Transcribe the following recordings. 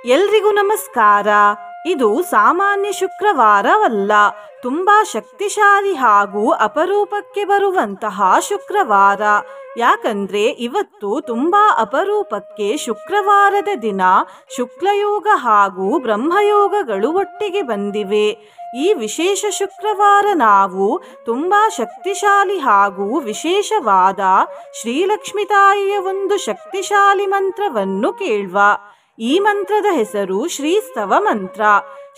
ಎಲ್ರಿಗೂ ನಮಸ್ಕಾರ. ಇದು ಸಾಮಾನ್ಯ ಶುಕ್ರವಾರವಲ್ಲ, ತುಂಬಾ ಶಕ್ತಿಶಾಲಿ ಹಾಗೂ ಅಪರೂಪಕ್ಕೆ ಬರುವಂತಹ ಶುಕ್ರವಾರ. ಯಾಕಂದ್ರೆ ಇವತ್ತು ತುಂಬಾ ಅಪರೂಪಕ್ಕೆ ಶುಕ್ರವಾರದ ದಿನ ಶುಕ್ಲಯೋಗ ಹಾಗೂ ಬ್ರಹ್ಮಯೋಗಗಳು ಒಟ್ಟಿಗೆ ಬಂದಿವೆ. ಈ ವಿಶೇಷ ಶುಕ್ರವಾರ ನಾವು ತುಂಬಾ ಶಕ್ತಿಶಾಲಿ ಹಾಗೂ ವಿಶೇಷವಾದ ಶ್ರೀಲಕ್ಷ್ಮಿ ತಾಯಿಯ ಒಂದು ಶಕ್ತಿಶಾಲಿ ಮಂತ್ರವನ್ನು ಕೇಳುವ. ಈ ಮಂತ್ರದ ಹೆಸರು ಶ್ರೀಸ್ತವ ಮಂತ್ರ.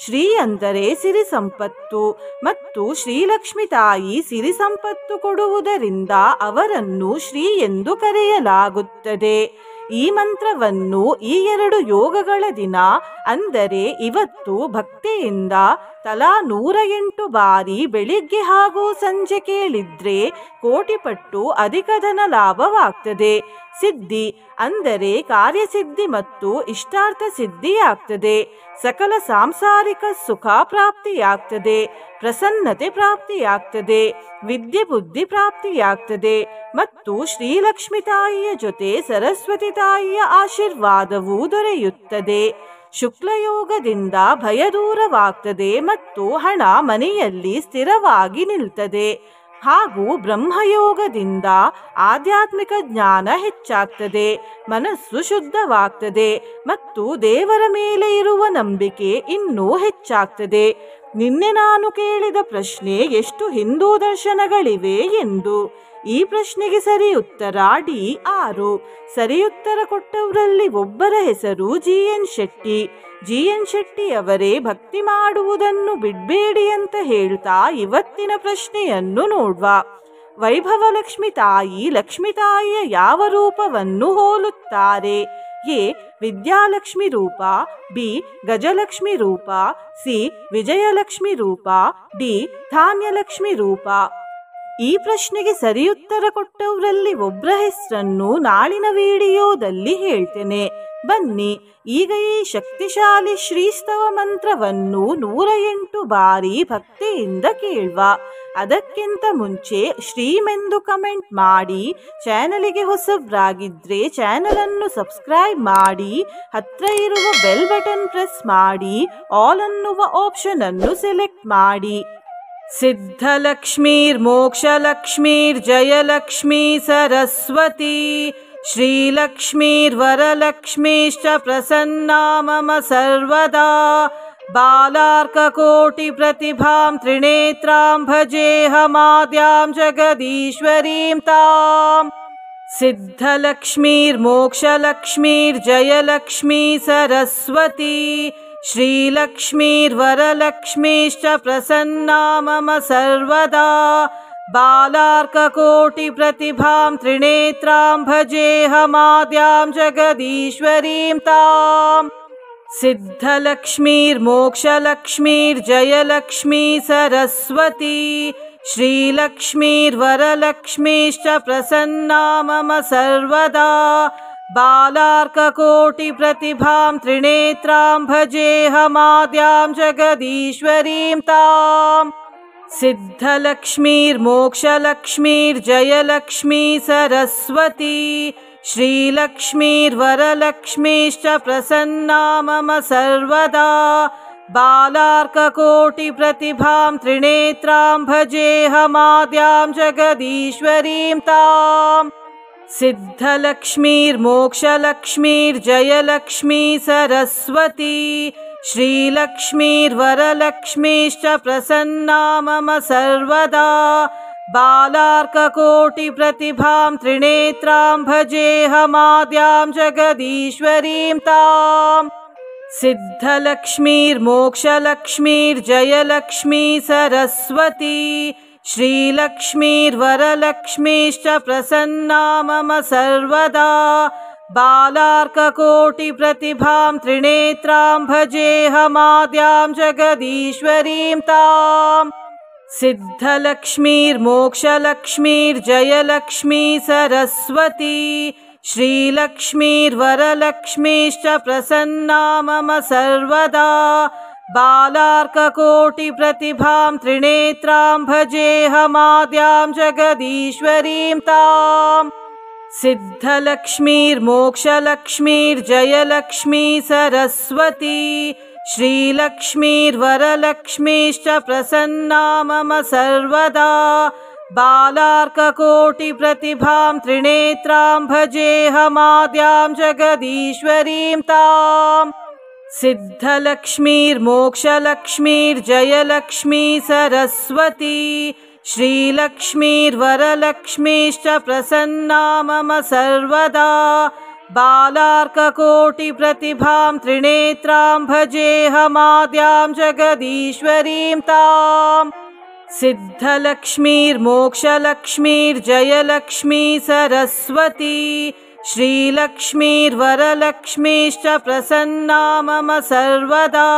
ಶ್ರೀ ಅಂದರೆ ಸಿರಿ ಸಂಪತ್ತು ಮತ್ತು ಶ್ರೀಲಕ್ಷ್ಮಿ ತಾಯಿ ಸಿರಿ ಸಂಪತ್ತು ಕೊಡುವುದರಿಂದ ಅವರನ್ನು ಶ್ರೀ ಎಂದು ಕರೆಯಲಾಗುತ್ತದೆ. ಈ ಮಂತ್ರವನ್ನು ಈ 2 ಯೋಗಗಳ ದಿನ ಅಂದರೆ ಇವತ್ತು ಭಕ್ತಿಯಿಂದ ತಲಾ 108 ಬಾರಿ ಬೆಳಿಗ್ಗೆ ಹಾಗೂ ಸಂಜೆ ಕೇಳಿದ್ರೆ ಕೋಟಿಪಟ್ಟು ಅಧಿಕ ಧನ ಲಾಭವಾಗ್ತದೆ. ಸಿದ್ಧಿ ಅಂದರೆ ಕಾರ್ಯಸಿದ್ಧಿ ಮತ್ತು ಇಷ್ಟಾರ್ಥ ಸಿದ್ಧಿಯಾಗ್ತದೆ. ಸಕಲ ಸಾಂಸಾರಿಕ ಸುಖ ಪ್ರಾಪ್ತಿಯಾಗ್ತದೆ. ಪ್ರಸನ್ನತೆ ಪ್ರಾಪ್ತಿಯಾಗ್ತದೆ. ವಿದ್ಯೆ ಬುದ್ಧಿ ಪ್ರಾಪ್ತಿಯಾಗ್ತದೆ ಮತ್ತು ಶ್ರೀಲಕ್ಷ್ಮಿ ತಾಯಿಯ ಜೊತೆ ಸರಸ್ವತಿ ತಾಯಿಯ ಆಶೀರ್ವಾದವೂ ದೊರೆಯುತ್ತದೆ. ಶುಕ್ಲಯೋಗದಿಂದ ಭಯ ದೂರವಾಗ್ತದೆ ಮತ್ತು ಹಣ ಮನೆಯಲ್ಲಿ ಸ್ಥಿರವಾಗಿ ನಿಲ್ತದೆ. ಹಾಗೂ ಬ್ರಹ್ಮಯೋಗದಿಂದ ಆಧ್ಯಾತ್ಮಿಕ ಜ್ಞಾನ ಹೆಚ್ಚಾಗ್ತದೆ, ಮನಸ್ಸು ಶುದ್ಧವಾಗ್ತದೆ ಮತ್ತು ದೇವರ ಮೇಲೆ ಇರುವ ನಂಬಿಕೆ ಇನ್ನೂ ಹೆಚ್ಚಾಗ್ತದೆ. ನಿನ್ನೆ ನಾನು ಕೇಳಿದ ಪ್ರಶ್ನೆ, ಎಷ್ಟು ಹಿಂದೂ ದರ್ಶನಗಳಿವೆ ಎಂದು. ಈ ಪ್ರಶ್ನೆಗೆ ಸರಿ ಉತ್ತರ D6. ಸರಿ ಉತ್ತರ ಕೊಟ್ಟವರಲ್ಲಿ ಒಬ್ಬರ ಹೆಸರು GN ಶೆಟ್ಟಿ. GN ಶೆಟ್ಟಿ ಅವರೇ ಭಕ್ತಿ ಮಾಡುವುದನ್ನು ಬಿಡಬೇಡಿ ಅಂತ ಹೇಳ್ತಾ ಇವತ್ತಿನ ಪ್ರಶ್ನೆಯನ್ನು ನೋಡುವ. ವೈಭವಲಕ್ಷ್ಮಿ ತಾಯಿ ಲಕ್ಷ್ಮಿ ತಾಯಿಯ ಯಾವ ರೂಪವನ್ನು ಹೋಲುತ್ತಾರೆ? ಎ. ವಿದ್ಯಾಲಕ್ಷ್ಮಿ ರೂಪ, ಬಿ. ಗಜಲಕ್ಷ್ಮಿ ರೂಪ, ಸಿ. ವಿಜಯಲಕ್ಷ್ಮಿ ರೂಪ, ಡಿ. ಧಾನ್ಯಲಕ್ಷ್ಮಿ ರೂಪ. ಈ ಪ್ರಶ್ನೆಗೆ ಸರಿ ಉತ್ತರ ಕೊಟ್ಟವರಲ್ಲಿ ಒಬ್ಬರ ಹೆಸರನ್ನು ನಾಳಿನ ವಿಡಿಯೋದಲ್ಲಿ ಹೇಳ್ತೇನೆ. ಬನ್ನಿ ಈಗ ಈ ಶಕ್ತಿಶಾಲಿ ಶ್ರೀಸ್ತವ ಮಂತ್ರವನ್ನು 108 ಬಾರಿ ಭಕ್ತಿಯಿಂದ ಕೇಳುವ. ಅದಕ್ಕಿಂತ ಮುಂಚೆ ಶ್ರೀಮೆಂದು ಕಮೆಂಟ್ ಮಾಡಿ, ಚಾನಲಿಗೆ ಹೊಸಬ್ರಾಗಿದ್ರೆ ಚಾನಲನ್ನು ಸಬ್ಸ್ಕ್ರೈಬ್ ಮಾಡಿ, ಹತ್ರ ಇರುವ ಬೆಲ್ ಬಟನ್ ಪ್ರೆಸ್ ಮಾಡಿ, ಆಲ್ ಅನ್ನುವ ಆಪ್ಷನ್ ಅನ್ನು ಸೆಲೆಕ್ಟ್ ಮಾಡಿ. ಸಿದ್ಧಲಕ್ಷ್ಮೀರ್ ಮೋಕ್ಷಲಕ್ಷ್ಮೀರ್ ಜಯಲಕ್ಷ್ಮೀ ಸರಸ್ವತಿ ಶ್ರೀಲಕ್ಷ್ಮೀರ್ ವರಲಕ್ಷ್ಮೀಶ್ಚ ಪ್ರಸನ್ನಾ ಮಮ ಸರ್ವದಾ ಬಾಲಾರ್ಕಕೋಟಿ ಪ್ರತಿಭಾಂ ತ್ರಿನೇತ್ರಾಂ ಭಜೇಹಮಾದ್ಯಾಂ ಜಗದೀಶ್ವರೀಂ ತಾಂ. ಸಿದ್ಧಲಕ್ಷ್ಮೀರ್ ಮೋಕ್ಷಲಕ್ಷ್ಮೀರ್ ಜಯಲಕ್ಷ್ಮೀ ಸರಸ್ವತಿ ಶ್ರೀಲಕ್ಷ್ಮೀರ್ ವರಲಕ್ಷ್ಮೀಶ್ಚ ಪ್ರಸನ್ನಾ ಮಮ ಸರ್ವದಾ ಬಾಲಾರ್ಕಕೋಟಿ ಪ್ರತಿಭಾಂ ತ್ರಿನೇತ್ರಾಂ ಭಜೇಹಮಾದ್ಯಾಂ ಜಗದೀಶ್ವರೀಂ ತಾಂ. ಸಿದ್ಧಲಕ್ಷ್ಮೀರ್ ಮೋಕ್ಷಲಕ್ಷ್ಮೀರ್ ಜಯಲಕ್ಷ್ಮೀ ಸರಸ್ವತಿ ಶ್ರೀಲಕ್ಷ್ಮೀರ್ ವರಲಕ್ಷ್ಮೀಶ್ಚ ಪ್ರಸನ್ನಾ ಮಮ ಸರ್ವದಾ ಬಾಲಾರ್ಕಕೋಟಿ ಪ್ರತಿಭಾಂ ತ್ರಿನೇತ್ರಾಂ ಭಜೇಹಮಾದ್ಯಾಂ ಜಗದೀಶ್ವರೀಂ ತಾಂ. ಸಿದ್ಧಲಕ್ಷ್ಮೀರ್ ಮೋಕ್ಷಲಕ್ಷ್ಮೀರ್ ಜಯಲಕ್ಷ್ಮೀ ಸರಸ್ವತಿ ಶ್ರೀಲಕ್ಷ್ಮೀರ್ ವರಲಕ್ಷ್ಮೀಶ್ಚ ಪ್ರಸನ್ನಾ ಮಮ ಸರ್ವದಾ ಬಾಲಾರ್ಕಕೋಟಿ ಪ್ರತಿಭಾಂ ತ್ರಿನೇತ್ರಾಂ ಭಜೇಹಮಾದ್ಯಾಂ ಜಗದೀಶ್ವರೀಂ ತಾಂ. ಸಿದ್ಧಲಕ್ಷ್ಮೀರ್ ಮೋಕ್ಷಲಕ್ಷ್ಮೀರ್ ಜಯಲಕ್ಷ್ಮೀ ಸರಸ್ವತಿ ಶ್ರೀಲಕ್ಷ್ಮೀರ್ ವರಲಕ್ಷ್ಮೀಶ್ಚ ಪ್ರಸನ್ನಾ ಮಮ ಸರ್ವದಾ ಬಾಲಾರ್ಕಕೋಟಿ ಪ್ರತಿಭಾಂ ತ್ರಿನೇತ್ರಾಂ ಭಜೇಹಮಾದ್ಯಾಂ ಜಗದೀಶ್ವರೀಂ ತಾಂ. ಸಿದ್ಧಲಕ್ಷ್ಮೀರ್ ಮೋಕ್ಷಲಕ್ಷ್ಮೀರ್ ಜಯಲಕ್ಷ್ಮೀ ಸರಸ್ವತಿ ಶ್ರೀಲಕ್ಷ್ಮೀರ್ ವರಲಕ್ಷ್ಮೀಶ್ಚ ಪ್ರಸನ್ನಾ ಮಮ ಸರ್ವದಾ ಬಾಲಾರ್ಕಕೋಟಿ ಪ್ರತಿಭಾಂ ತ್ರಿನೇತ್ರಾಂ ಭಜೇಹಮಾದ್ಯಾಂ ಜಗದೀಶ್ವರೀಂ ತಾಂ. ಸಿದ್ಧಲಕ್ಷ್ಮೀರ್ ಮೋಕ್ಷಲಕ್ಷ್ಮೀರ್ ಜಯಲಕ್ಷ್ಮೀ ಸರಸ್ವತಿ ಶ್ರೀಲಕ್ಷ್ಮೀರ್ ವರಲಕ್ಷ್ಮೀಶ್ಚ ಪ್ರಸನ್ನಾ ಮಮ ಸರ್ವದಾ ಬಾಲಾರ್ಕಕೋಟಿ ಪ್ರತಿಭಾಂ ತ್ರಿನೇತ್ರಾಂ ಭಜೇಹಮಾದ್ಯಾಂ ಜಗದೀಶ್ವರೀಂ ತಾಂ. सिद्धलक्ष्मीर्मोक्षलक्ष्मीर्जयलक्ष्मी सरस्वती श्रीलक्ष्मीर्वरलक्ष्मीश्च प्रसन्ना मम सर्वदा बालार्ककोटिप्रतिभां त्रिनेत्रां भजेऽहमाद्यां जगदीश्वरीं ताम् सिद्धलक्ष्मीर्मोक्षलक्ष्मीर्जयलक्ष्मी सरस्वती श्रीलक्ष्मीर्वरलक्ष्मीश्च प्रसन्ना मम सर्वदा बालार्ककोटिप्रतिभां त्रिनेत्रां भजेऽहमाद्यां जगदीश्वरीं ताम् सिद्धलक्ष्मीर्मोक्षलक्ष्मीर्जयलक्ष्मी सरस्वती श्रीलक्ष्मीर्वरलक्ष्मीश्च प्रसन्ना मम सर्वदा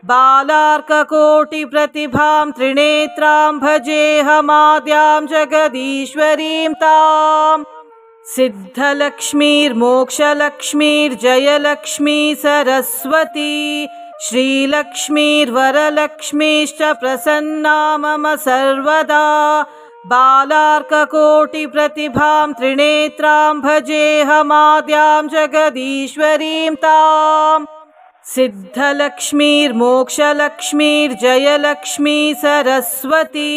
बालार्ककोटिप्रतिभां त्रिनेत्रां भजेऽहमाद्यां जगदीश्वरीं ताम् सिद्धलक्ष्मीर्मोक्षलक्ष्मीर्जयलक्ष्मी सरस्वती श्रीलक्ष्मीर्वरलक्ष्मीश्च प्रसन्ना मम सर्वदा बालार्ककोटिप्रतिभां त्रिनेत्रां भजेऽहमाद्यां जगदीश्वरीं ताम् सिद्धलक्ष्मीर्मोक्षलक्ष्मीर्जयलक्ष्मी सरस्वती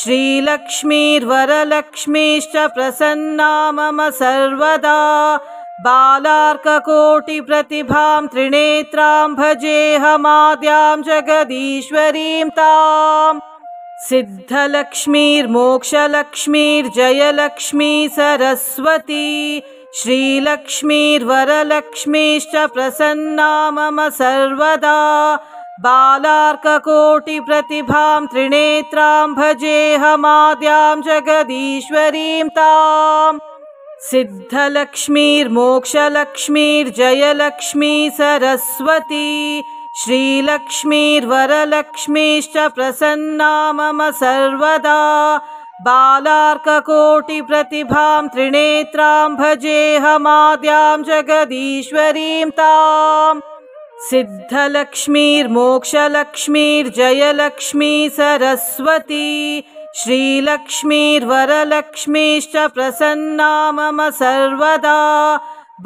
श्रीलक्ष्मीर्वरलक्ष्मीश्च प्रसन्ना मम सर्वदा बालार्ककोटिप्रतिभां त्रिनेत्रां भजेऽहमाद्यां जगदीश्वरीं ताम् सिद्धलक्ष्मीर्मोक्षलक्ष्मीर्जयलक्ष्मी सरस्वती श्रीलक्ष्मीर्वरलक्ष्मीश्च प्रसन्ना मम सर्वदा बालार्ककोटिप्रतिभां त्रिनेत्रां भजेऽहमाद्यां जगदीश्वरीं ताम् सिद्धलक्ष्मीर्मोक्षलक्ष्मीर्जयलक्ष्मी सरस्वती श्रीलक्ष्मीर्वरलक्ष्मीश्च प्रसन्ना मम सर्वदा बालार्ककोटिप्रतिभां त्रिनेत्रां भजेऽहमाद्यां जगदीश्वरीं ताम् सिद्धलक्ष्मीर्मोक्षलक्ष्मीर्जयलक्ष्मी सरस्वती श्रीलक्ष्मीर्वरलक्ष्मीश्च प्रसन्ना मम सर्वदा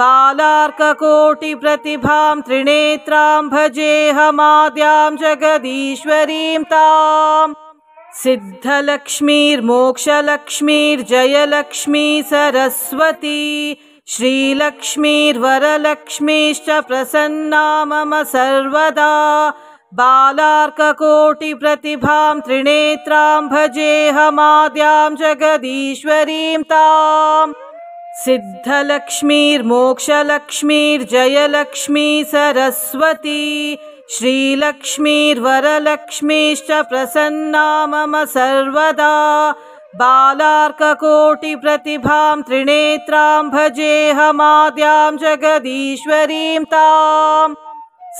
बालार्ककोटिप्रतिभां त्रिनेत्रां भजेऽहमाद्यां जगदीश्वरीं ताम् सिद्धलक्ष्मीर्मोक्षलक्ष्मीर्जयलक्ष्मी सरस्वती श्रीलक्ष्मीर्वरलक्ष्मीश्च प्रसन्ना मम सर्वदा बालार्ककोटिप्रतिभां त्रिनेत्रां भजेऽहमाद्यां जगदीश्वरीं ताम् सिद्धलक्ष्मीर्मोक्षलक्ष्मीर्जयलक्ष्मी सरस्वती श्रीलक्ष्मीर्वरलक्ष्मीश्च प्रसन्ना मम सर्वदा बालार्ककोटिप्रतिभां त्रिनेत्रां भजेऽहमाद्यां जगदीश्वरीं ताम्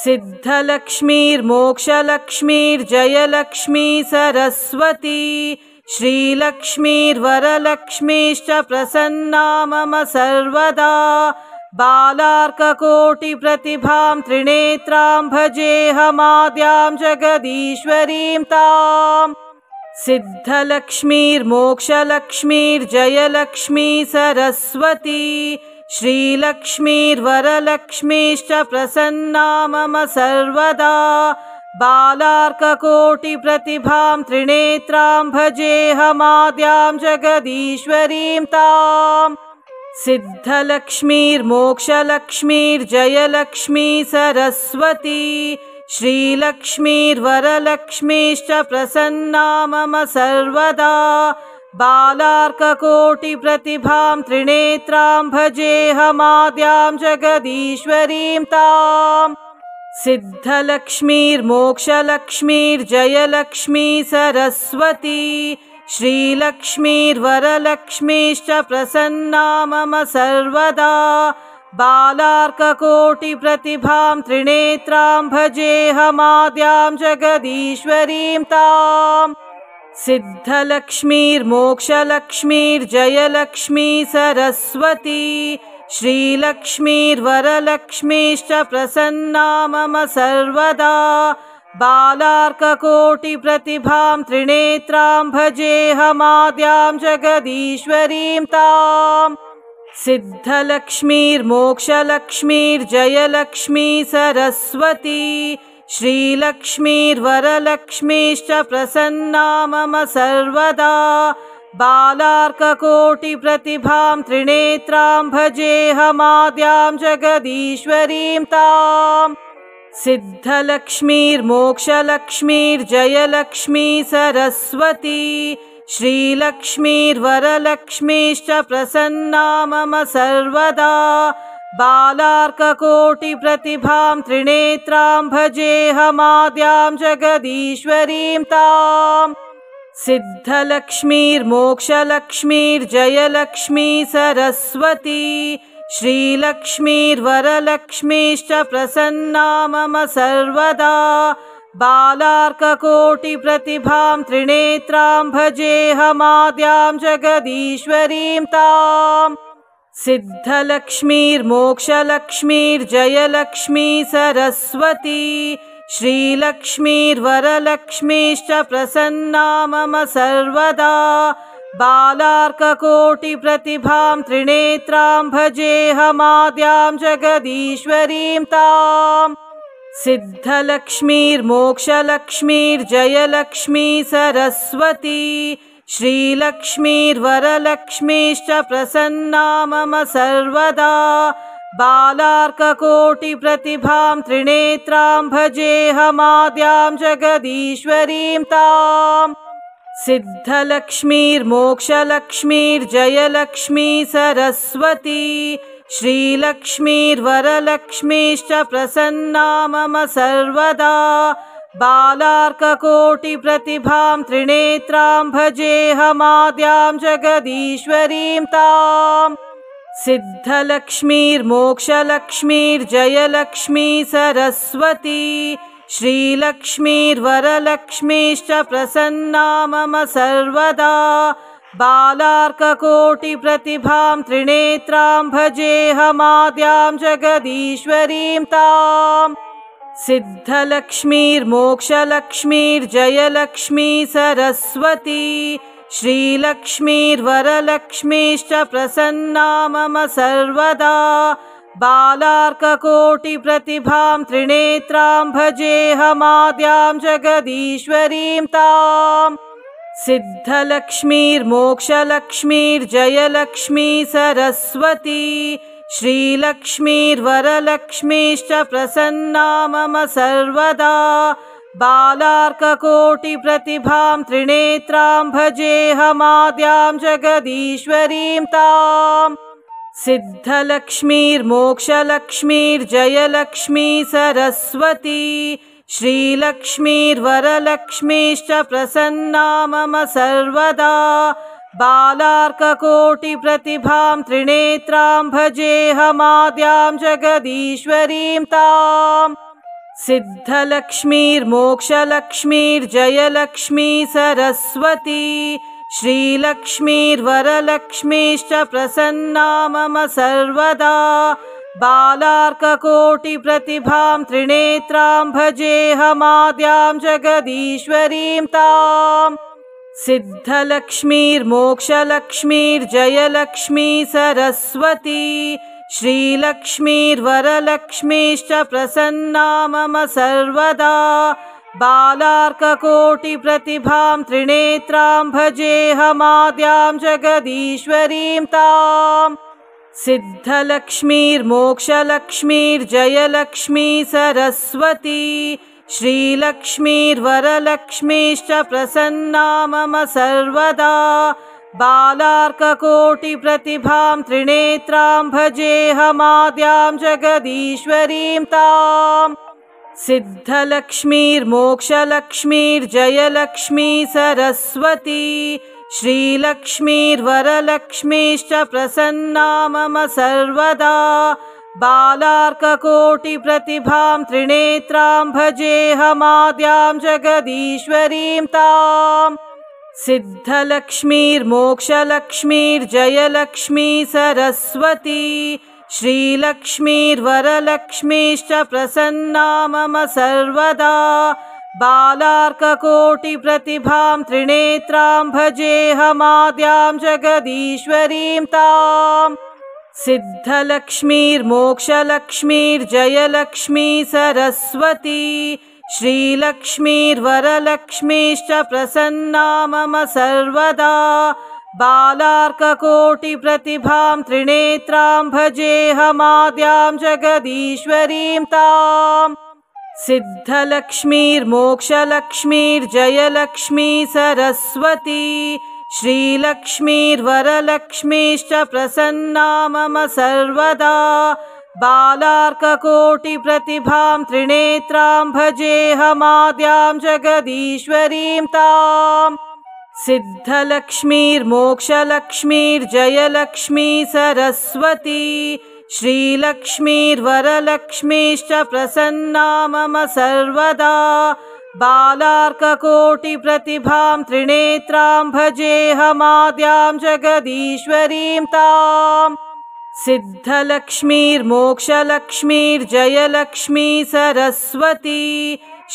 सिद्धलक्ष्मीर्मोक्षलक्ष्मीर्जयलक्ष्मी सरस्वती श्रीलक्ष्मीर्वरलक्ष्मीश्च प्रसन्ना मम सर्वदा बालार्ककोटिप्रतिभां त्रिनेत्रां भजेऽहमाद्यां जगदीश्वरीं ताम् सिद्धलक्ष्मीर्मोक्षलक्ष्मीर्जयलक्ष्मी सरस्वती श्रीलक्ष्मीर्वरलक्ष्मीश्च प्रसन्ना मम सर्वदा बालार्ककोटिप्रतिभां त्रिनेत्रां भजेऽहमाद्यां जगदीश्वरीं ताम् सिद्धलक्ष्मीर्मोक्षलक्ष्मीर्जयलक्ष्मी सरस्वती श्रीलक्ष्मीर्वरलक्ष्मीश्च प्रसन्ना मम सर्वदा बालार्ककोटिप्रतिभां त्रिनेत्रां भजेऽहमाद्यां जगदीश्वरीं ताम् सिद्धलक्ष्मीर्मोक्षलक्ष्मीर्जयलक्ष्मी सरस्वती श्रीलक्ष्मीर्वरलक्ष्मीश्च प्रसन्ना मम सर्वदा बालार्ककोटिप्रतिभां त्रिनेत्रां भजेऽहमाद्यां जगदीश्वरीं ताम् सिद्धलक्ष्मीर्मोक्षलक्ष्मीर्जयलक्ष्मी सरस्वती श्रीलक्ष्मीर्वरलक्ष्मीश्च प्रसन्ना मम सर्वदा बालार्ककोटिप्रतिभां त्रिनेत्रां भजेऽहमाद्यां जगदीश्वरीं ताम् सिद्धलक्ष्मीर्मोक्षलक्ष्मीर्जयलक्ष्मी सरस्वती श्रीलक्ष्मीर्वरलक्ष्मीश्च प्रसन्ना मम सर्वदा बालार्ककोटिप्रतिभां त्रिनेत्रां भजेऽहमाद्यां जगदीश्वरीं ताम् सिद्धलक्ष्मीर्मोक्षलक्ष्मीर्जयलक्ष्मी सरस्वती श्रीलक्ष्मीर्वरलक्ष्मीश्च प्रसन्ना मम सर्वदा बालार्ककोटिप्रतिभां त्रिनेत्रां भजेऽहमाद्यां जगदीश्वरीं ताम् सिद्धलक्ष्मीर्मोक्षलक्ष्मीर्जयलक्ष्मी सरस्वती श्रीलक्ष्मीर्वरलक्ष्मीश्च प्रसन्ना मम सर्वदा बालार्ककोटिप्रतिभां त्रिनेत्रां भजेऽहमाद्यां जगदीश्वरीं ताम् सिद्धलक्ष्मीर्मोक्षलक्ष्मीर्जयलक्ष्मी सरस्वती श्रीलक्ष्मीर्वरलक्ष्मीश्च प्रसन्ना मम सर्वदा बालार्ककोटिप्रतिभां त्रिनेत्रां भजेऽहमाद्यां जगदीश्वरीं ताम् सिद्धलक्ष्मीर्मोक्षलक्ष्मीर्जयलक्ष्मी सरस्वती श्रीलक्ष्मीर्वरलक्ष्मीश्च प्रसन्ना मम सर्वदा बालार्ककोटिप्रतिभां त्रिनेत्रां भजेऽहमाद्यां जगदीश्वरीं ताम् सिद्धलक्ष्मीर्मोक्षलक्ष्मीर्जयलक्ष्मी सरस्वती श्रीलक्ष्मीर्वरलक्ष्मीश्च प्रसन्ना मम सर्वदा बालार्ककोटिप्रतिभां त्रिनेत्रां भजेऽहमाद्यां जगदीश्वरीं ताम् सिद्धलक्ष्मीर्मोक्षलक्ष्मीर्जयलक्ष्मी सरस्वती श्रीलक्ष्मीर्वरलक्ष्मीश्च प्रसन्ना मम सर्वदा बालार्ककोटिप्रतिभां त्रिनेत्रां भजेऽहमाद्यां जगदीश्वरीं ताम् सिद्धलक्ष्मीर्मोक्षलक्ष्मीर्जयलक्ष्मी सरस्वती श्रीलक्ष्मीर्वरलक्ष्मीश्च प्रसन्ना मम सर्वदा बालार्ककोटिप्रतिभां त्रिनेत्रां भजेऽहमाद्यां जगदीश्वरीं ताम् सिद्धलक्ष्मीर्मोक्षलक्ष्मीर्जयलक्ष्मी सरस्वती श्रीलक्ष्मीर्वरलक्ष्मीश्च प्रसन्ना मम सर्वदा बालार्ककोटिप्रतिभां त्रिनेत्रां भजेऽहमाद्यां जगदीश्वरीं ताम् सिद्धलक्ष्मीर्मोक्षलक्ष्मीर्जयलक्ष्मी सरस्वती श्रीलक्ष्मीर्वरलक्ष्मीश्च प्रसन्ना मम सर्वदा बालार्ककोटिप्रतिभां त्रिनेत्रां भजेऽहमाद्यां जगदीश्वरीं ताम् सिद्धलक्ष्मीर्मोक्षलक्ष्मीर्जयलक्ष्मी सरस्वती श्रीलक्ष्मीर्वरलक्ष्मीश्च प्रसन्ना मम सर्वदा बालार्ककोटिप्रतिभां त्रिनेत्रां भजेऽहमाद्यां जगदीश्वरीं ताम् सिद्धलक्ष्मीर्मोक्षलक्ष्मीर्जयलक्ष्मी सरस्वती श्रीलक्ष्मीर्वरलक्ष्मीश्च प्रसन्ना मम सर्वदा बालार्ककोटिप्रतिभां त्रिनेत्रां भजेऽहमाद्यां जगदीश्वरीं ताम् सिद्धलक्ष्मीर्मोक्षलक्ष्मीर्जयलक्ष्मी सरस्वती श्रीलक्ष्मीर्वरलक्ष्मीश्च प्रसन्ना मम सर्वदा बालार्ककोटिप्रतिभां त्रिनेत्रां भजेऽहमाद्यां जगदीश्वरीं ताम् सिद्धलक्ष्मीर्मोक्षलक्ष्मीर्जयलक्ष्मी सरस्वती श्रीलक्ष्मीर्वरलक्ष्मीश्च प्रसन्ना मम सर्वदा बालार्ककोटिप्रतिभां त्रिनेत्रां भजेऽहमाद्यां जगदीश्वरीं ताम् सिद्धलक्ष्मीर्मोक्षलक्ष्मीर्जयलक्ष्मी सरस्वती श्रीलक्ष्मीर्वरलक्ष्मीश्च प्रसन्ना मम सर्वदा बालार्ककोटिप्रतिभां त्रिनेत्रां भजेऽहमाद्यां जगदीश्वरीं ताम् सिद्धलक्ष्मीर्मोक्षलक्ष्मीर्जयलक्ष्मी सरस्वती श्रीलक्ष्मीर्वरलक्ष्मीश्च प्रसन्ना मम सर्वदा बालार्ककोटिप्रतिभां त्रिनेत्रां भजेऽहमाद्यां जगदीश्वरीं ताम् सिद्धलक्ष्मीर्मोक्षलक्ष्मीर्जयलक्ष्मी सरस्वती श्रीलक्ष्मीर्वरलक्ष्मीश्च प्रसन्ना मम सर्वदा बालार्ककोटिप्रतिभां त्रिनेत्रां भजेऽहमाद्यां जगदीश्वरीं ताम् सिद्धलक्ष्मीर्मोक्षलक्ष्मीर्जयलक्ष्मी सरस्वती श्रीलक्ष्मीर्वरलक्ष्मीश्च प्रसन्ना मम सर्वदा बालार्ककोटिप्रतिभां त्रिनेत्रां भजेऽहमाद्यां जगदीश्वरीं ताम् सिद्धलक्ष्मीर्मोक्षलक्ष्मीर्जयलक्ष्मी सरस्वती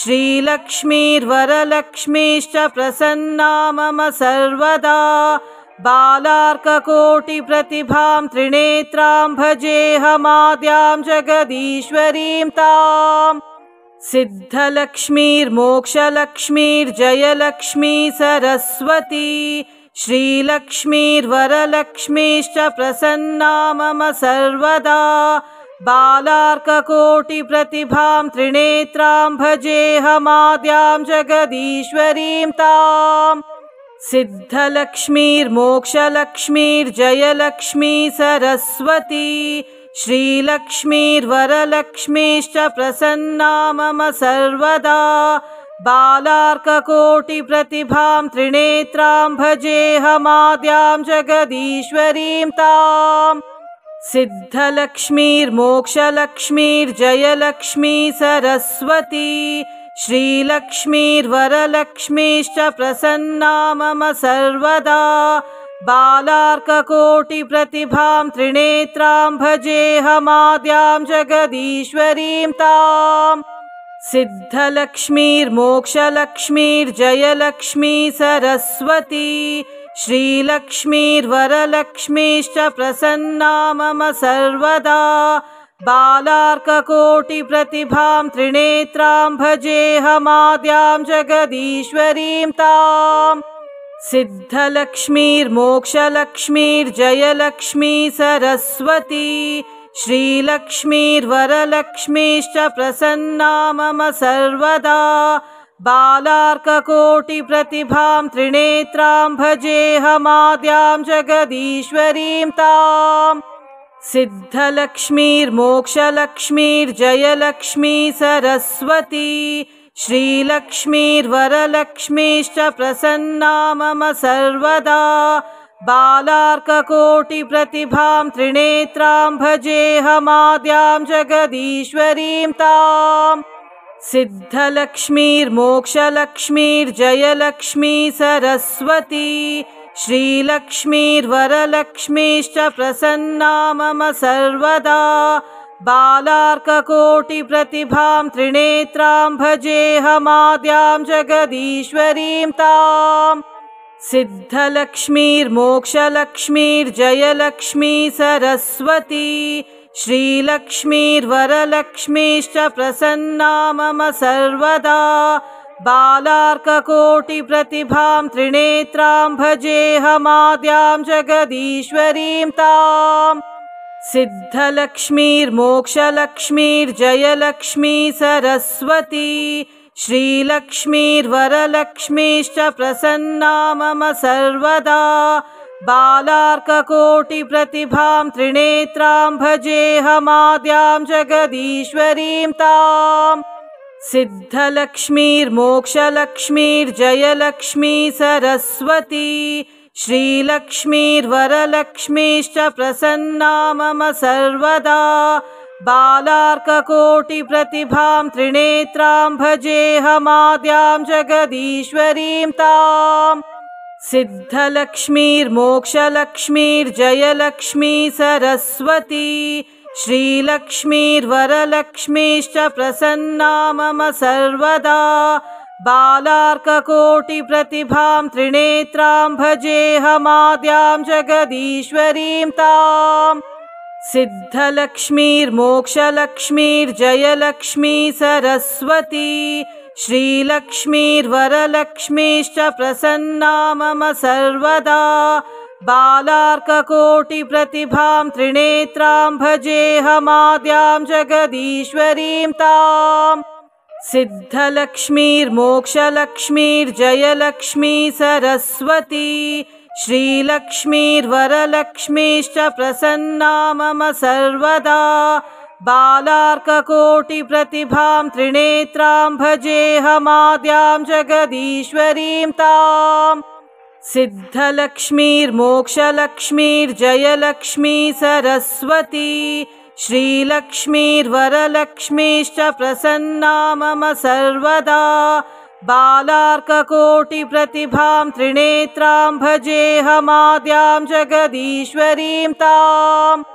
श्रीलक्ष्मीर्वरलक्ष्मीश्च प्रसन्ना मम सर्वदा बालार्ककोटिप्रतिभां त्रिनेत्रां भजेऽहमाद्यां जगदीश्वरीं ताम् सिद्धलक्ष्मीर्मोक्षलक्ष्मीर्जयलक्ष्मी सरस्वती श्रीलक्ष्मीर्वरलक्ष्मीश्च प्रसन्ना मम सर्वदा बालार्ककोटिप्रतिभां त्रिनेत्रां भजेऽहमाद्यां जगदीश्वरीं ताम् सिद्धलक्ष्मीर्मोक्षलक्ष्मीर्जयलक्ष्मी सरस्वती श्रीलक्ष्मीर्वरलक्ष्मीश्च प्रसन्ना मम सर्वदा बालार्ककोटिप्रतिभां त्रिनेत्रां भजेऽहमाद्यां जगदीश्वरीं ताम् सिद्धलक्ष्मीर्मोक्षलक्ष्मीर्जयलक्ष्मी सरस्वती श्रीलक्ष्मीर्वरलक्ष्मीश्च प्रसन्ना मम सर्वदा बालार्ककोटिप्रतिभां त्रिनेत्रां भजेऽहमाद्यां जगदीश्वरीं ताम् सिद्धलक्ष्मीर्मोक्षलक्ष्मीर्जयलक्ष्मी सरस्वती श्रीलक्ष्मीर्वरलक्ष्मीश्च प्रसन्ना मम सर्वदा बालार्ककोटिप्रतिभां त्रिनेत्रां भजेऽहमाद्यां जगदीश्वरीं ताम् सिद्धलक्ष्मीर्मोक्षलक्ष्मीर्जयलक्ष्मी सरस्वती श्रीलक्ष्मीर्वरलक्ष्मीश्च प्रसन्ना मम सर्वदा बालार्ककोटिप्रतिभां त्रिनेत्रां भजेऽहमाद्यां जगदीश्वरीं ताम् सिद्धलक्ष्मीर्मोक्षलक्ष्मीर्जयलक्ष्मी सरस्वती श्रीलक्ष्मीर्वरलक्ष्मीश्च प्रसन्ना मम सर्वदा बालार्ककोटिप्रतिभां त्रिनेत्रां भजेऽहमाद्यां जगदीश्वरीं ताम् सिद्धलक्ष्मीर्मोक्षलक्ष्मीर्जयलक्ष्मी सरस्वती श्रीलक्ष्मीर्वरलक्ष्मीश्च प्रसन्ना मम सर्वदा बालार्ककोटिप्रतिभां त्रिनेत्रां भजेऽहमाद्यां जगदीश्वरीं ताम् सिद्धलक्ष्मीर्मोक्षलक्ष्मीर्जयलक्ष्मी सरस्वती श्रीलक्ष्मीर्वरलक्ष्मीश्च प्रसन्ना मम सर्वदा बालार्ककोटिप्रतिभां त्रिनेत्रां भजेऽहमाद्यां जगदीश्वरीं ताम् सिद्धलक्ष्मीर्मोक्षलक्ष्मीर्जयलक्ष्मी सरस्वती श्रीलक्ष्मीर्वरलक्ष्मीश्च प्रसन्ना मम सर्वदा बालार्ककोटिप्रतिभां त्रिनेत्रां भजेऽहमाद्यां जगदीश्वरीं ताम् सिद्धलक्ष्मीर्मोक्षलक्ष्मीर्जयलक्ष्मी सरस्वती श्रीलक्ष्मीर्वरलक्ष्मीश्च प्रसन्ना मम सर्वदा बालार्ककोटिप्रतिभां त्रिनेत्रां भजेऽहमाद्यां जगदीश्वरीं ताम् सिद्धलक्ष्मीर्मोक्षलक्ष्मीर्जयलक्ष्मी सरस्वती श्रीलक्ष्मीर्वरलक्ष्मीश्च प्रसन्ना मम सर्वदा बालार्ककोटिप्रतिभां त्रिनेत्रां भजेऽहमाद्यां जगदीश्वरीं ताम् सिद्धलक्ष्मीर्मोक्षलक्ष्मीर्जयलक्ष्मी सरस्वती श्रीलक्ष्मीर्वरलक्ष्मीश्च प्रसन्ना मम सर्वदा बालार्ककोटिप्रतिभां त्रिनेत्रां भजेऽहमाद्यां जगदीश्वरीं ताम् सिद्धलक्ष्मीर्मोक्षलक्ष्मीर्जयलक्ष्मी सरस्वती श्रीलक्ष्मीर्वरलक्ष्मीश्च प्रसन्ना मम सर्वदा बालार्ककोटिप्रतिभां त्रिनेत्रां भजेऽहमाद्यां जगदीश्वरीं ताम् सिद्धलक्ष्मीर्मोक्षलक्ष्मीर्जयलक्ष्मी सरस्वती श्रीलक्ष्मीर्वरलक्ष्मीश्च प्रसन्ना मम सर्वदा बालार्ककोटिप्रतिभां त्रिनेत्रां भजेऽहमाद्यां जगदीश्वरीं ताम्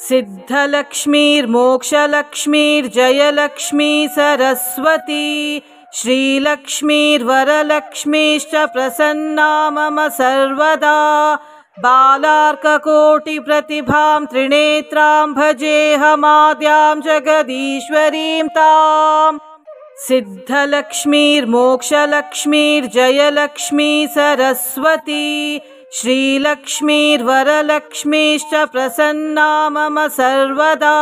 सिद्धलक्ष्मीर्मोक्षलक्ष्मीर्जयलक्ष्मी सरस्वती श्रीलक्ष्मीर्वरलक्ष्मीश्च प्रसन्ना मम सर्वदा बालार्ककोटिप्रतिभां त्रिनेत्रां भजेऽहमाद्यां जगदीश्वरीं ताम् सिद्धलक्ष्मीर्मोक्षलक्ष्मीर्जयलक्ष्मी सरस्वती श्रीलक्ष्मीर्वरलक्ष्मीश्च प्रसन्ना मम सर्वदा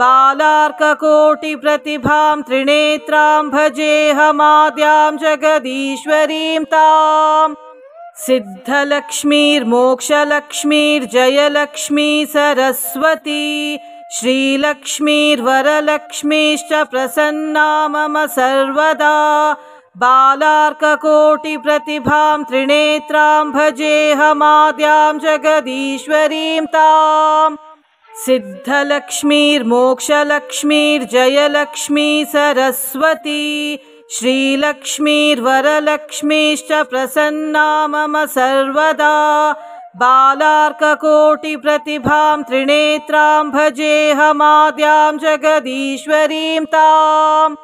बालार्ककोटिप्रतिभां त्रिनेत्रां भजेऽहमाद्यां जगदीश्वरीं ताम् सिद्धलक्ष्मीर्मोक्षलक्ष्मीर्जयलक्ष्मी सरस्वती श्रीलक्ष्मीर्वरलक्ष्मीश्च प्रसन्ना मम सर्वदा बालार्ककोटिप्रतिभां त्रिनेत्रां भजेऽहमाद्यां जगदीश्वरीं ताम् सिद्धलक्ष्मीर्मोक्षलक्ष्मीर्जयलक्ष्मी सरस्वती श्रीलक्ष्मीर्वरलक्ष्मीश्च प्रसन्ना मम सर्वदा बालार्ककोटिप्रतिभां त्रिनेत्रां भजेऽहमाद्यां जगदीश्वरीं ताम्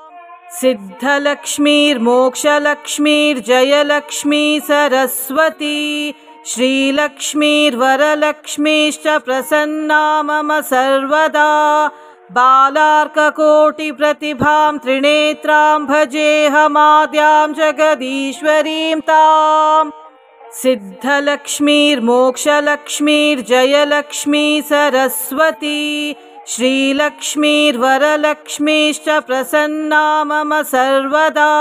सिद्धलक्ष्मीर्मोक्षलक्ष्मीर्जयलक्ष्मी सरस्वती श्रीलक्ष्मीर्वरलक्ष्मीश्च प्रसन्ना मम सर्वदा बालार्ककोटिप्रतिभां त्रिनेत्रां भजेऽहमाद्यां जगदीश्वरीं ताम् सिद्धलक्ष्मीर्मोक्षलक्ष्मीर्जयलक्ष्मी सरस्वती श्रीलक्ष्मीर्वरलक्ष्मीश्च प्रसन्ना मम सर्वदा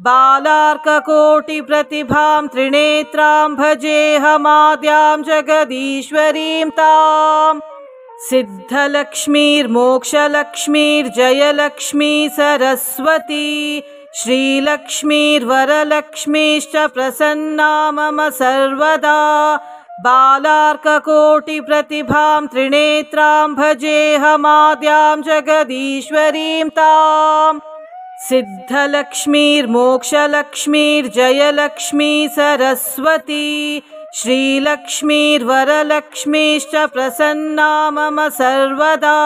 बालार्ककोटिप्रतिभां त्रिनेत्रां भजेऽहमाद्यां जगदीश्वरीं ताम् सिद्धलक्ष्मीर्मोक्षलक्ष्मीर्जयलक्ष्मी सरस्वती श्रीलक्ष्मीर्वरलक्ष्मीश्च प्रसन्ना मम सर्वदा बालार्ककोटिप्रतिभां त्रिनेत्रां भजेऽहमाद्यां जगदीश्वरीं ताम् सिद्धलक्ष्मीर्मोक्षलक्ष्मीर्जयलक्ष्मी सरस्वती श्रीलक्ष्मीर्वरलक्ष्मीश्च प्रसन्ना मम सर्वदा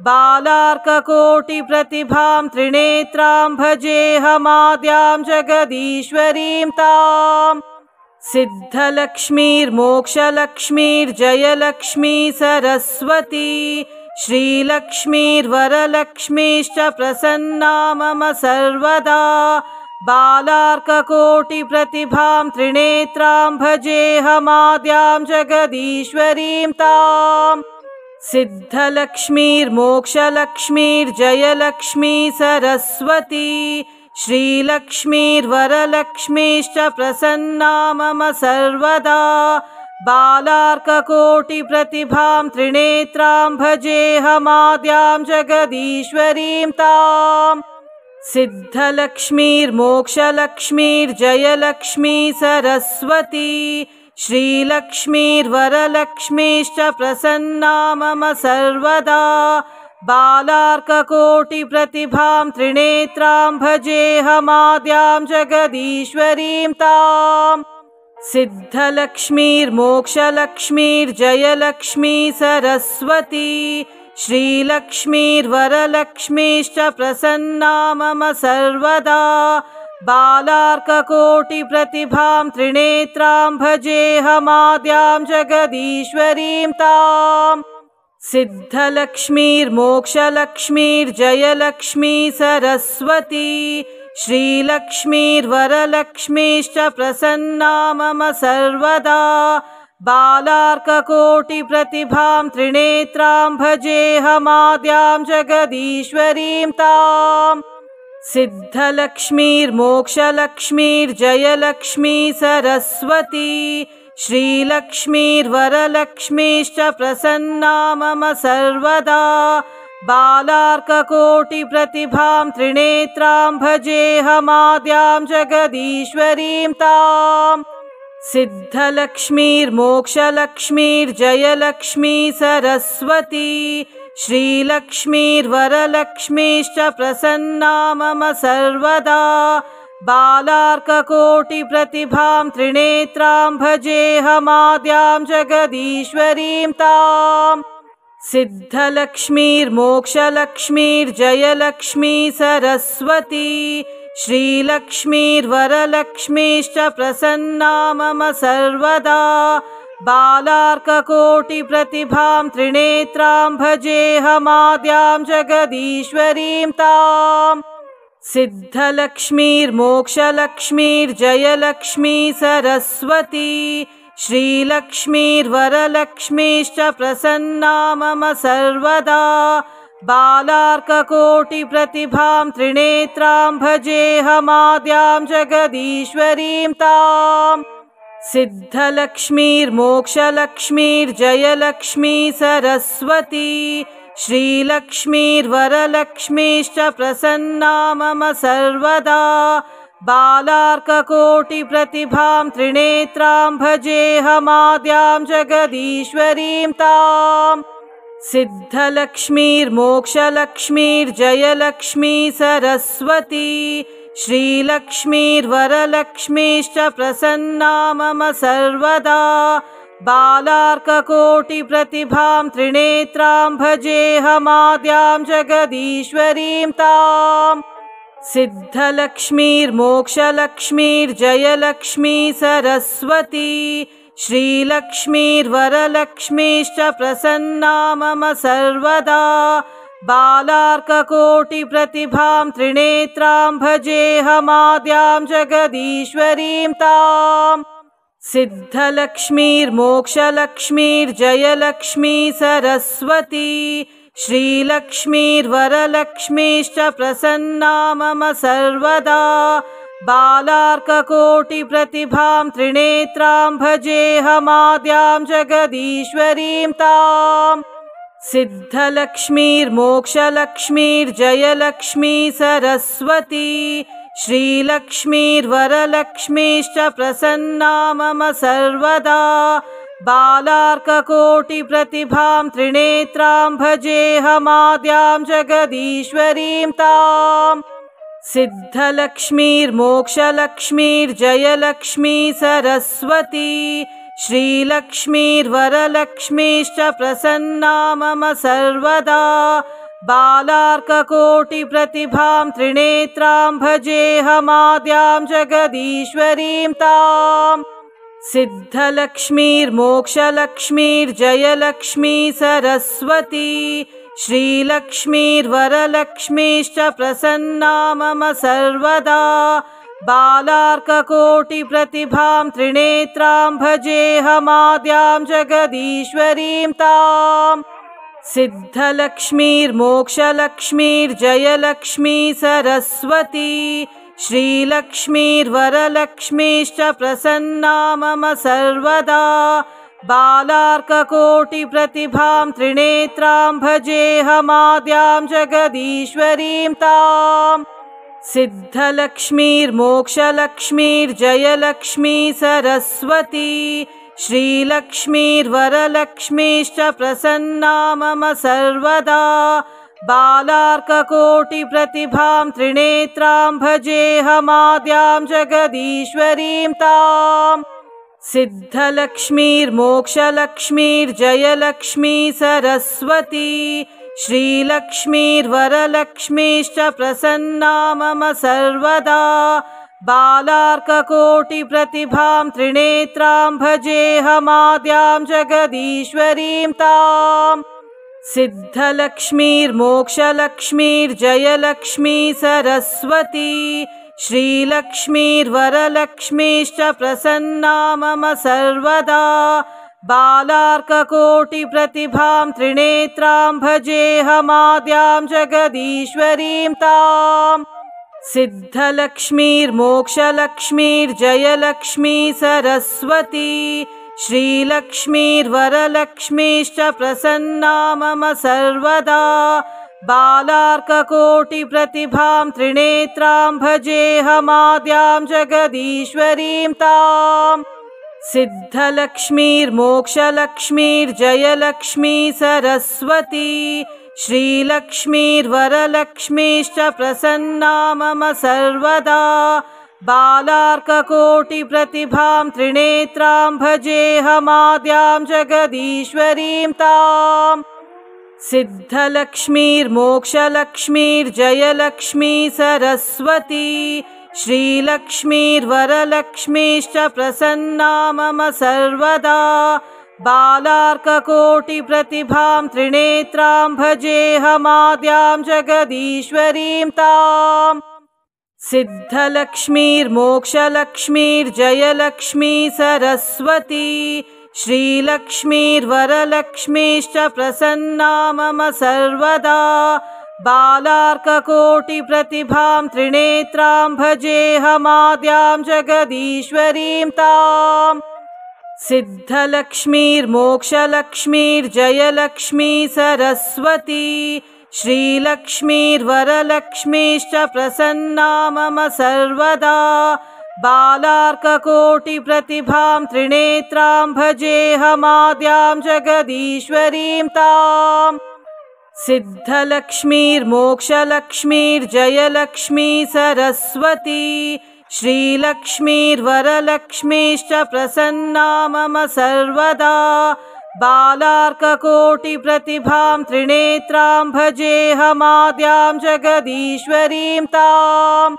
बालार्ककोटिप्रतिभां त्रिनेत्रां भजेऽहमाद्यां जगदीश्वरीं ताम् सिद्धलक्ष्मीर्मोक्षलक्ष्मीर्जयलक्ष्मी सरस्वती श्रीलक्ष्मीर्वरलक्ष्मीश्च प्रसन्ना मम सर्वदा बालार्ककोटिप्रतिभां त्रिनेत्रां भजेऽहमाद्यां जगदीश्वरीं ताम् सिद्धलक्ष्मीर्मोक्षलक्ष्मीर्जयलक्ष्मी सरस्वती श्रीलक्ष्मीर्वरलक्ष्मीश्च प्रसन्ना मम सर्वदा बालार्ककोटिप्रतिभां त्रिनेत्रां भजेऽहमाद्यां जगदीश्वरीं ताम् सिद्धलक्ष्मीर्मोक्षलक्ष्मीर्जयलक्ष्मी सरस्वती श्रीलक्ष्मीर्वरलक्ष्मीश्च प्रसन्ना मम सर्वदा बालार्ककोटिप्रतिभां त्रिनेत्रां भजेऽहमाद्यां जगदीश्वरीं ताम् सिद्धलक्ष्मीर्मोक्षलक्ष्मीर्जयलक्ष्मी सरस्वती श्रीलक्ष्मीर्वरलक्ष्मीश्च प्रसन्ना मम सर्वदा बालार्ककोटिप्रतिभां त्रिनेत्रां भजेऽहमाद्यां जगदीश्वरीं ताम् सिद्धलक्ष्मीर्मोक्षलक्ष्मीर्जयलक्ष्मी सरस्वती श्रीलक्ष्मीर्वरलक्ष्मीश्च प्रसन्ना मम सर्वदा बालार्ककोटिप्रतिभां त्रिनेत्रां भजेऽहमाद्यां जगदीश्वरीं ताम् सिद्धलक्ष्मीर्मोक्षलक्ष्मीर्जयलक्ष्मी सरस्वती श्रीलक्ष्मीर्वरलक्ष्मीश्च प्रसन्ना मम सर्वदा बालार्ककोटिप्रतिभां त्रिनेत्रां भजेऽहमाद्यां जगदीश्वरीं ताम् सिद्धलक्ष्मीर्मोक्षलक्ष्मीर्जयलक्ष्मी सरस्वती श्रीलक्ष्मीर्वरलक्ष्मीश्च प्रसन्ना मम सर्वदा बालार्ककोटिप्रतिभां त्रिनेत्रां भजेऽहमाद्यां जगदीश्वरीं ताम् सिद्धलक्ष्मीर्मोक्षलक्ष्मीर्जयलक्ष्मी सरस्वती श्रीलक्ष्मीर्वरलक्ष्मीश्च प्रसन्ना मम सर्वदा बालार्ककोटिप्रतिभां त्रिनेत्रां भजेऽहमाद्यां जगदीश्वरीं ताम् सिद्धलक्ष्मीर्मोक्षलक्ष्मीर्जयलक्ष्मी सरस्वती श्रीलक्ष्मीर्वरलक्ष्मीश्च प्रसन्ना मम सर्वदा बालार्ककोटिप्रतिभां त्रिनेत्रां भजेऽहमाद्यां जगदीश्वरीं ताम् सिद्धलक्ष्मीर्मोक्षलक्ष्मीर्जयलक्ष्मी सरस्वती श्रीलक्ष्मीर्वरलक्ष्मीश्च प्रसन्ना मम सर्वदा बालार्ककोटिप्रतिभां त्रिनेत्रां भजेऽहमाद्यां जगदीश्वरीं ताम् सिद्धलक्ष्मीर्मोक्षलक्ष्मीर्जयलक्ष्मी सरस्वती श्रीलक्ष्मीर्वरलक्ष्मीश्च प्रसन्ना मम सर्वदा बालार्ककोटिप्रतिभां त्रिनेत्रां भजेऽहमाद्यां जगदीश्वरीं ताम् सिद्धलक्ष्मीर्मोक्षलक्ष्मीर्जयलक्ष्मी सरस्वती श्रीलक्ष्मीर्वरलक्ष्मीश्च प्रसन्ना मम सर्वदा बालार्ककोटिप्रतिभां त्रिनेत्रां भजेऽहमाद्यां जगदीश्वरीं ताम् सिद्धलक्ष्मीर्मोक्षलक्ष्मीर्जयलक्ष्मी सरस्वती श्रीलक्ष्मीर्वरलक्ष्मीश्च प्रसन्ना मम सर्वदा बालार्ककोटिप्रतिभां त्रिनेत्रां भजेऽहमाद्यां जगदीश्वरीं ताम् सिद्धलक्ष्मीर्मोक्षलक्ष्मीर्जयलक्ष्मी सरस्वती श्रीलक्ष्मीर्वरलक्ष्मीश्च प्रसन्ना मम सर्वदा बालार्ककोटिप्रतिभां त्रिनेत्रां भजेऽहमाद्यां जगदीश्वरीं ताम् सिद्धलक्ष्मीर्मोक्षलक्ष्मीर्जयलक्ष्मी सरस्वती श्रीलक्ष्मीर्वरलक्ष्मीश्च प्रसन्ना मम सर्वदा बालार्ककोटिप्रतिभां त्रिनेत्रां भजेऽहमाद्यां जगदीश्वरीं ताम् सिद्धलक्ष्मीर्मोक्षलक्ष्मीर्जयलक्ष्मी सरस्वती श्रीलक्ष्मीर्वरलक्ष्मीश्च प्रसन्ना मम सर्वदा बालार्ककोटिप्रतिभां त्रिनेत्रां भजेऽहमाद्यां जगदीश्वरीं ताम् सिद्धलक्ष्मीर्मोक्षलक्ष्मीर्जयलक्ष्मी सरस्वती श्रीलक्ष्मीर्वरलक्ष्मीश्च प्रसन्ना मम सर्वदा बालार्ककोटिप्रतिभां त्रिनेत्रां भजेऽहमाद्यां जगदीश्वरीं ताम् सिद्धलक्ष्मीर्मोक्षलक्ष्मीर्जयलक्ष्मी सरस्वती श्रीलक्ष्मीर्वरलक्ष्मीश्च प्रसन्ना मम सर्वदा बालार्ककोटिप्रतिभां त्रिनेत्रां भजेऽहमाद्यां जगदीश्वरीं ताम् सिद्धलक्ष्मीर्मोक्षलक्ष्मीर्जयलक्ष्मी सरस्वती श्रीलक्ष्मीर्वरलक्ष्मीश्च प्रसन्ना मम सर्वदा बालार्ककोटिप्रतिभां त्रिनेत्रां भजेऽहमाद्यां जगदीश्वरीं ताम् सिद्धलक्ष्मीर्मोक्षलक्ष्मीर्जयलक्ष्मी सरस्वती श्रीलक्ष्मीर्वरलक्ष्मीश्च प्रसन्ना मम सर्वदा बालार्ककोटिप्रतिभां त्रिनेत्रां भजेऽहमाद्यां जगदीश्वरीं ताम् सिद्धलक्ष्मीर्मोक्षलक्ष्मीर्जयलक्ष्मी सरस्वती श्रीलक्ष्मीर्वरलक्ष्मीश्च प्रसन्ना मम सर्वदा बालार्ककोटिप्रतिभां त्रिनेत्रां भजेऽहमाद्यां जगदीश्वरीं ताम् सिद्धलक्ष्मीर्मोक्षलक्ष्मीर्जयलक्ष्मी सरस्वती श्रीलक्ष्मीर्वरलक्ष्मीश्च प्रसन्ना मम सर्वदा बालार्ककोटिप्रतिभां त्रिनेत्रां भजेऽहमाद्यां जगदीश्वरीं ताम् सिद्धलक्ष्मीर्मोक्षलक्ष्मीर्जयलक्ष्मी सरस्वती श्रीलक्ष्मीर्वरलक्ष्मीश्च प्रसन्ना मम सर्वदा बालार्ककोटिप्रतिभां त्रिनेत्रां भजेऽहमाद्यां जगदीश्वरीं ताम् सिद्धलक्ष्मीर्मोक्षलक्ष्मीर्जयलक्ष्मी सरस्वती श्रीलक्ष्मीर्वरलक्ष्मीश्च प्रसन्ना मम सर्वदा बालार्ककोटिप्रतिभां त्रिनेत्रां भजेऽहमाद्यां जगदीश्वरीं ताम् सिद्धलक्ष्मीर्मोक्षलक्ष्मीर्जयलक्ष्मी सरस्वती श्रीलक्ष्मीर्वरलक्ष्मीश्च प्रसन्ना मम सर्वदा बालार्ककोटिप्रतिभां त्रिनेत्रां भजेऽहमाद्यां जगदीश्वरीं ताम् सिद्धलक्ष्मीर्मोक्षलक्ष्मीर्जयलक्ष्मी सरस्वती श्रीलक्ष्मीर्वरलक्ष्मीश्च प्रसन्ना मम सर्वदा बालार्ककोटिप्रतिभां त्रिनेत्रां भजेऽहमाद्यां जगदीश्वरीं ताम्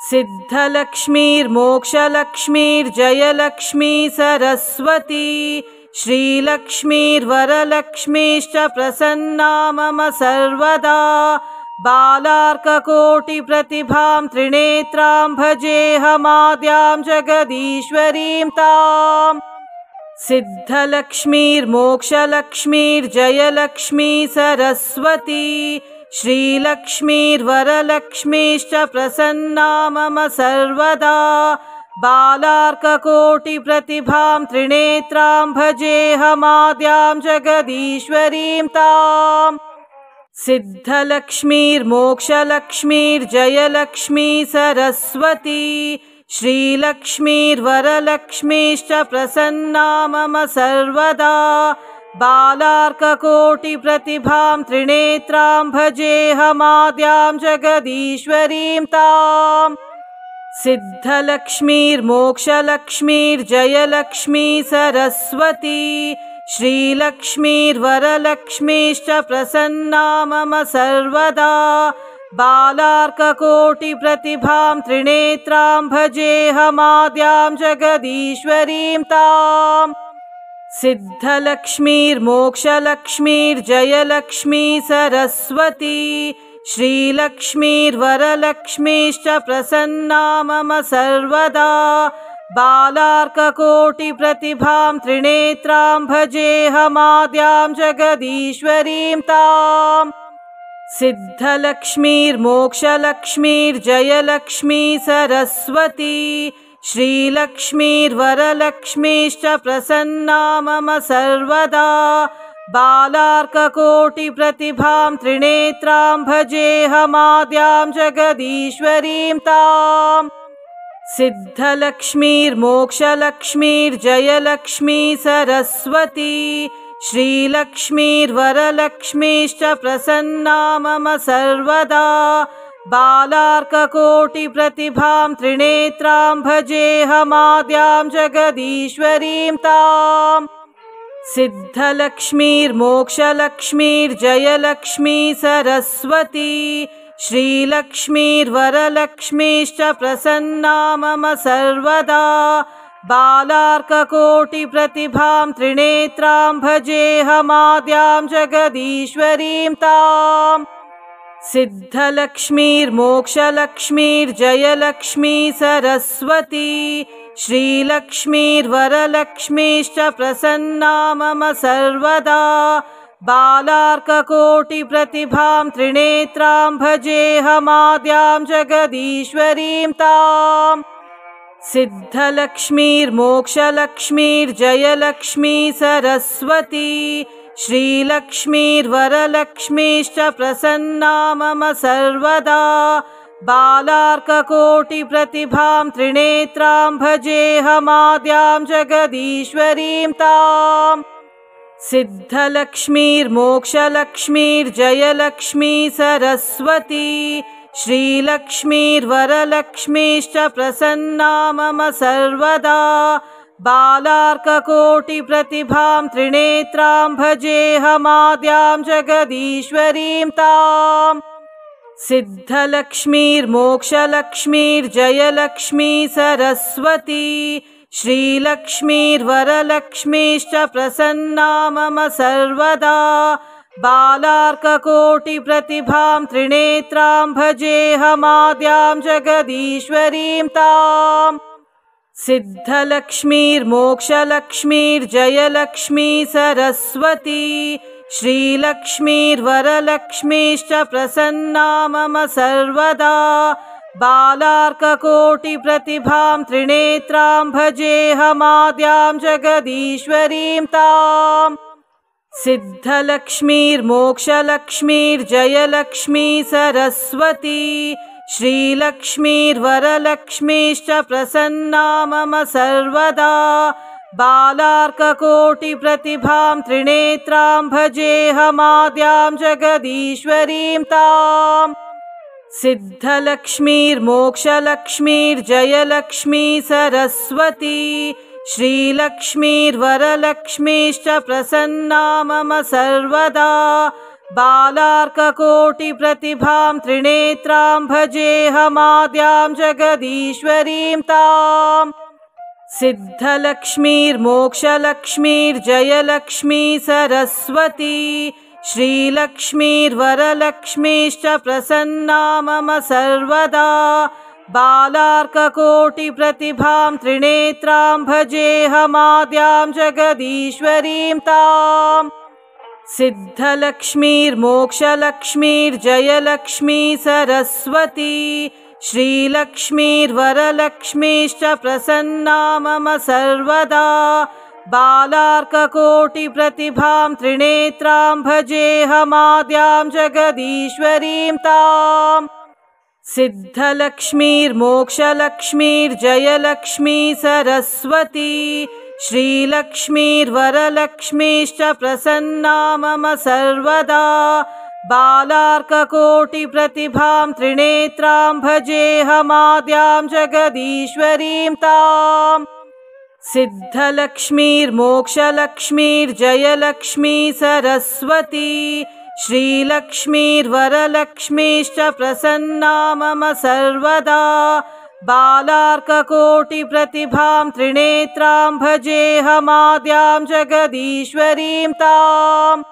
सिद्धलक्ष्मीर्मोक्षलक्ष्मीर्जयलक्ष्मी सरस्वती श्रीलक्ष्मीर्वरलक्ष्मीश्च प्रसन्ना मम सर्वदा बालार्ककोटिप्रतिभां त्रिनेत्रां भजेऽहमाद्यां जगदीश्वरीं ताम् सिद्धलक्ष्मीर्मोक्षलक्ष्मीर्जयलक्ष्मी सरस्वती श्रीलक्ष्मीर्वरलक्ष्मीश्च प्रसन्ना मम सर्वदा बालार्ककोटिप्रतिभां त्रिनेत्रां भजेऽहमाद्यां जगदीश्वरीं ताम् सिद्धलक्ष्मीर्मोक्षलक्ष्मीर्जयलक्ष्मी सरस्वती श्रीलक्ष्मीर्वरलक्ष्मीश्च प्रसन्ना मम सर्वदा बालार्ककोटिप्रतिभां त्रिनेत्रां भजेऽहमाद्यां जगदीश्वरीं ताम् सिद्धलक्ष्मीर्मोक्षलक्ष्मीर्जयलक्ष्मी सरस्वती श्रीलक्ष्मीर्वरलक्ष्मीश्च प्रसन्ना मम सर्वदा बालार्ककोटिप्रतिभां त्रिनेत्रां भजेऽहमाद्यां जगदीश्वरीं ताम् सिद्धलक्ष्मीर्मोक्षलक्ष्मीर्जयलक्ष्मी सरस्वती श्रीलक्ष्मीर्वरलक्ष्मीश्च प्रसन्ना मम सर्वदा बालार्ककोटिप्रतिभां त्रिनेत्रां भजेऽहमाद्यां जगदीश्वरीं ताम् सिद्धलक्ष्मीर्मोक्षलक्ष्मीर्जयलक्ष्मी सरस्वती श्रीलक्ष्मीर्वरलक्ष्मीश्च प्रसन्ना मम सर्वदा बालार्ककोटिप्रतिभां त्रिनेत्रां भजेऽहमाद्यां जगदीश्वरीं ताम् सिद्धलक्ष्मीर्मोक्षलक्ष्मीर्जयलक्ष्मी सरस्वती श्रीलक्ष्मीर्वरलक्ष्मीश्च प्रसन्ना मम सर्वदा बालार्ककोटिप्रतिभां त्रिनेत्रां भजेऽहमाद्यां जगदीश्वरीं ताम् सिद्धलक्ष्मीर्मोक्षलक्ष्मीर्जयलक्ष्मी सरस्वती श्रीलक्ष्मीर्वरलक्ष्मीश्च प्रसन्ना मम सर्वदा बालार्ककोटिप्रतिभां त्रिनेत्रां भजेऽहमाद्यां जगदीश्वरीं ताम् सिद्धलक्ष्मीर्मोक्षलक्ष्मीर्जयलक्ष्मी सरस्वती श्रीलक्ष्मीर्वरलक्ष्मीश्च प्रसन्ना मम सर्वदा बालार्ककोटिप्रतिभां त्रिनेत्रां भजेऽहमाद्यां जगदीश्वरीं ताम् सिद्धलक्ष्मीर्मोक्षलक्ष्मीर्जयलक्ष्मी सरस्वती श्रीलक्ष्मीर्वरलक्ष्मीश्च प्रसन्ना मम सर्वदा बालार्ककोटिप्रतिभां त्रिनेत्रां भजेऽहमाद्यां जगदीश्वरीं ताम् सिद्धलक्ष्मीर्मोक्षलक्ष्मीर्जयलक्ष्मी सरस्वती श्रीलक्ष्मीर्वरलक्ष्मीश्च प्रसन्ना मम सर्वदा बालार्ककोटिप्रतिभां त्रिनेत्रां भजेऽहमाद्यां जगदीश्वरीं ताम् सिद्धलक्ष्मीर्मोक्षलक्ष्मीर्जयलक्ष्मी सरस्वती श्रीलक्ष्मीर्वरलक्ष्मीश्च प्रसन्ना मम सर्वदा बालार्ककोटिप्रतिभां त्रिनेत्रां भजेऽहमाद्यां जगदीश्वरीं ताम् सिद्धलक्ष्मीर्मोक्षलक्ष्मीर्जयलक्ष्मी सरस्वती श्रीलक्ष्मीर्वरलक्ष्मीश्च प्रसन्ना मम सर्वदा बालार्ककोटिप्रतिभां त्रिनेत्रां भजेऽहमाद्यां जगदीश्वरीं ताम् सिद्धलक्ष्मीर्मोक्षलक्ष्मीर्जयलक्ष्मी सरस्वती श्रीलक्ष्मीर्वरलक्ष्मीश्च प्रसन्ना मम सर्वदा बालार्ककोटिप्रतिभां त्रिनेत्रां भजेऽहमाद्यां जगदीश्वरीं ताम् सिद्धलक्ष्मीर्मोक्षलक्ष्मीर्जयलक्ष्मी सरस्वती श्रीलक्ष्मीर्वरलक्ष्मीश्च प्रसन्ना मम सर्वदा बालार्ककोटिप्रतिभां त्रिनेत्रां भजेऽहमाद्यां जगदीश्वरीं ताम् सिद्धलक्ष्मीर्मोक्षलक्ष्मीर्जयलक्ष्मी सरस्वती श्रीलक्ष्मीर्वरलक्ष्मीश्च प्रसन्ना मम सर्वदा बालार्ककोटिप्रतिभां त्रिनेत्रां भजेऽहमाद्यां जगदीश्वरीं ताम् सिद्धलक्ष्मीर्मोक्षलक्ष्मीर्जयलक्ष्मी सरस्वती श्रीलक्ष्मीर्वरलक्ष्मीश्च प्रसन्ना मम सर्वदा बालार्ककोटिप्रतिभां त्रिनेत्रां भजेऽहमाद्यां जगदीश्वरीं ताम् सिद्धलक्ष्मीर्मोक्षलक्ष्मीर्जयलक्ष्मी सरस्वती श्रीलक्ष्मीर्वरलक्ष्मीश्च प्रसन्ना मम सर्वदा बालार्ककोटिप्रतिभां त्रिनेत्रां भजेऽहमाद्यां जगदीश्वरीं ताम् सिद्धलक्ष्मीर्मोक्षलक्ष्मीर्जयलक्ष्मी सरस्वती श्रीलक्ष्मीर्वरलक्ष्मीश्च प्रसन्ना मम सर्वदा बालार्ककोटिप्रतिभां त्रिनेत्रां भजेऽहमाद्यां जगदीश्वरीं ताम्